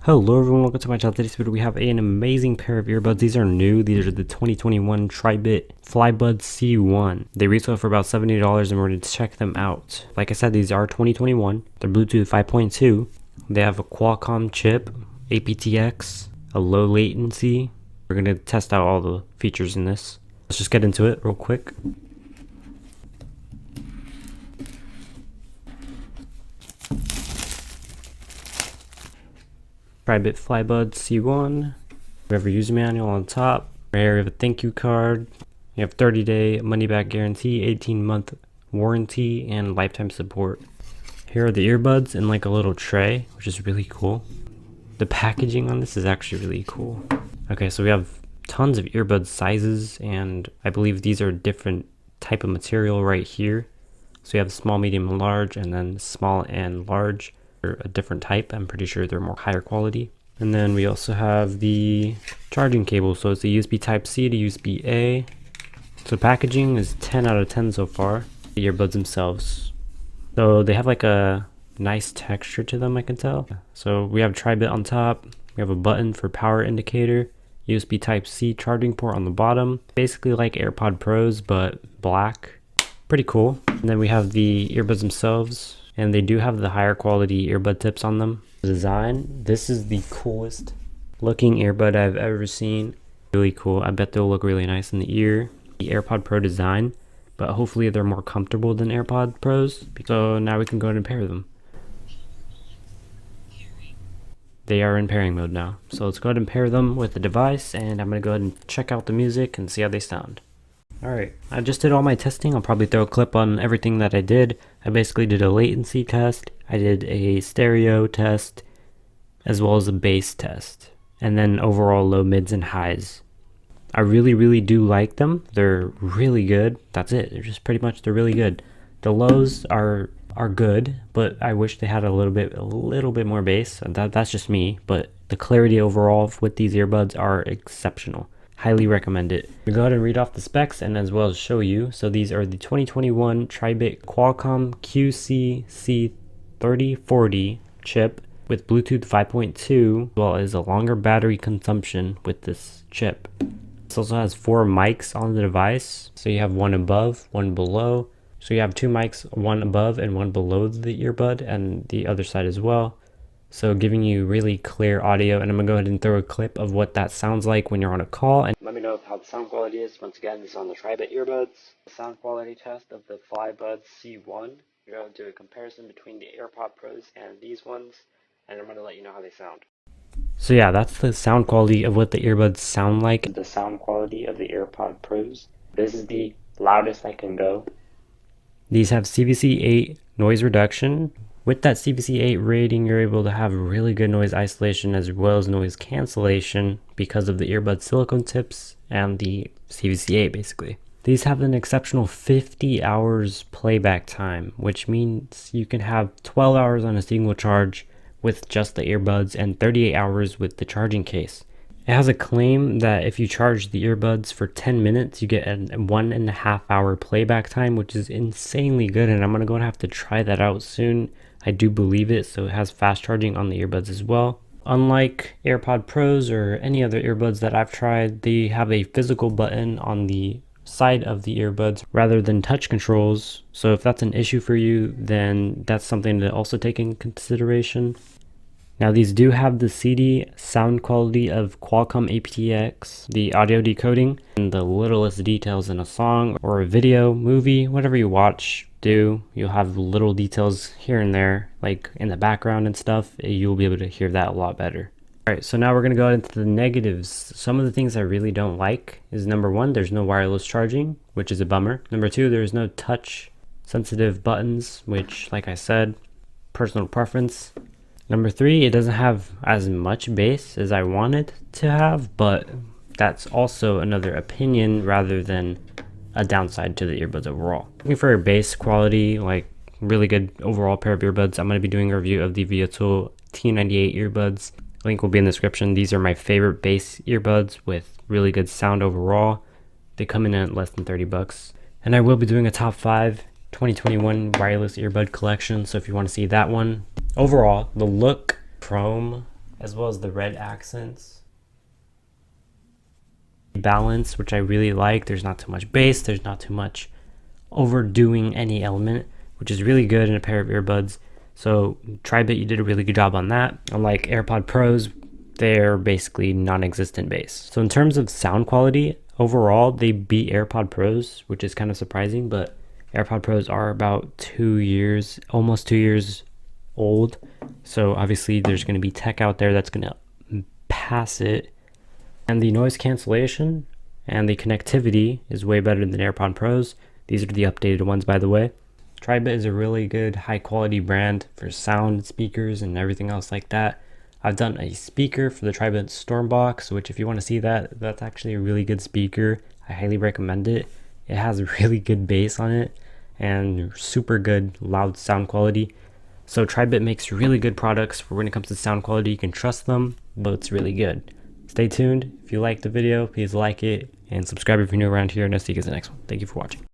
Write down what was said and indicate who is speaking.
Speaker 1: Hello everyone, welcome to my channel. Today's video we have an amazing pair of earbuds. These are new. These are the 2021 Tribit Flybuds C1. They retail for about $70 and we're going to check them out. Like I said, these are 2021. They're Bluetooth 5.2. They have a Qualcomm chip, aptX, a low latency. We're going to test out all the features in this. Let's just get into it real quick. Tribit Flybuds C1. We have a user manual on top. Right here we have a thank you card. You have 30-day money-back guarantee, 18-month warranty, and lifetime support. Here are the earbuds in like a little tray, which is really cool. The packaging on this is actually really cool. Okay, so we have tons of earbud sizes, and I believe these are different type of material right here. So you have small, medium, and large, and then small and large. A different type. I'm pretty sure they're more higher quality. And then we also have the charging cable. So it's a USB type C to USB A. So packaging is 10 out of 10 so far. The earbuds themselves, so they have like a nice texture to them, I can tell. So we have Tribit on top. We have a button for power indicator, USB type C charging port on the bottom, basically like AirPod Pros but black. Pretty cool. And then we have the earbuds themselves, and they do have the higher quality earbud tips on them. The design, this is the coolest looking earbud I've ever seen. Really cool. I bet they'll look really nice in the ear. The AirPod Pro design, but hopefully they're more comfortable than AirPod Pros. So now we can go ahead and pair them. They are in pairing mode now. So let's go ahead and pair them with the device, and I'm gonna go ahead and check out the music and see how they sound. Alright, I just did all my testing. I'll probably throw a clip on everything that I did. I basically did a latency test, I did a stereo test, as well as a bass test, and then overall low, mids, and highs. I really do like them. They're really good. That's it. They're just pretty much, they're really good. The lows are good, but I wish they had a little bit more bass. That's just me, but the clarity overall with these earbuds are exceptional. Highly recommend it. We'll go ahead and read off the specs and as well as show you. So these are the 2021 Tribit Qualcomm QC-C3040 chip with Bluetooth 5.2, as well as a longer battery consumption with this chip. This also has 4 mics on the device. So you have one above, one below. So you have 2 mics, one above and one below the earbud and the other side as well. So giving you really clear audio, and I'm gonna go ahead and throw a clip of what that sounds like when you're on a call. And let me know how the sound quality is. Once again, this is on the Tribit earbuds. The sound quality test of the Flybuds C1. We're gonna do a comparison between the AirPod Pros and these ones, and I'm gonna let you know how they sound. So yeah, that's the sound quality of what the earbuds sound like. The sound quality of the AirPod Pros. This is the loudest I can go. These have CVC8 noise reduction. With that CVC8 rating, you're able to have really good noise isolation as well as noise cancellation because of the earbud silicone tips and the CVC8 basically. These have an exceptional 50 hours playback time, which means you can have 12 hours on a single charge with just the earbuds and 38 hours with the charging case. It has a claim that if you charge the earbuds for 10 minutes, you get a 1.5 hour playback time, which is insanely good, and I'm gonna go and have to try that out soon. I do believe it, so it has fast charging on the earbuds as well. Unlike AirPod Pros or any other earbuds that I've tried, they have a physical button on the side of the earbuds rather than touch controls. So if that's an issue for you, then that's something to also take in consideration. Now these do have the CD sound quality of Qualcomm aptX, the audio decoding, and the littlest details in a song or a video, movie, whatever you watch, you'll have little details here and there, like in the background and stuff. You'll be able to hear that a lot better. Alright, so now we're going to go into the negatives. Some of the things I really don't like is number 1, there's no wireless charging, which is a bummer. Number 2, there's no touch sensitive buttons, which, like I said, personal preference. Number 3, it doesn't have as much bass as I wanted to have, but that's also another opinion rather than a downside to the earbuds overall. Looking for a bass quality, like really good overall pair of earbuds, I'm going to be doing a review of the Viotool T98 earbuds. Link will be in the description. These are my favorite bass earbuds with really good sound overall. They come in at less than 30 bucks. And I will be doing a top 5 2021 wireless earbud collection, so if you want to see that one. Overall, the look, chrome, as well as the red accents. Balance, which I really like. There's not too much bass, there's not too much overdoing any element, which is really good in a pair of earbuds. So Tribit, you did a really good job on that. Unlike AirPod Pros, they're basically non-existent bass. So in terms of sound quality, overall, they beat AirPod Pros, which is kind of surprising, but AirPod Pros are about 2 years, almost 2 years old. So obviously there's going to be tech out there that's going to pass it. And the noise cancellation and the connectivity is way better than AirPod Pros. These are the updated ones, by the way. Tribit is a really good high quality brand for sound speakers and everything else like that. I've done a speaker for the Tribit Stormbox, which if you want to see that, that's actually a really good speaker. I highly recommend it. It has really good bass on it and super good loud sound quality. So Tribit makes really good products for when it comes to sound quality. You can trust them, but it's really good. Stay tuned. If you liked the video, please like it and subscribe if you're new around here, and I'll see you guys in the next one. Thank you for watching.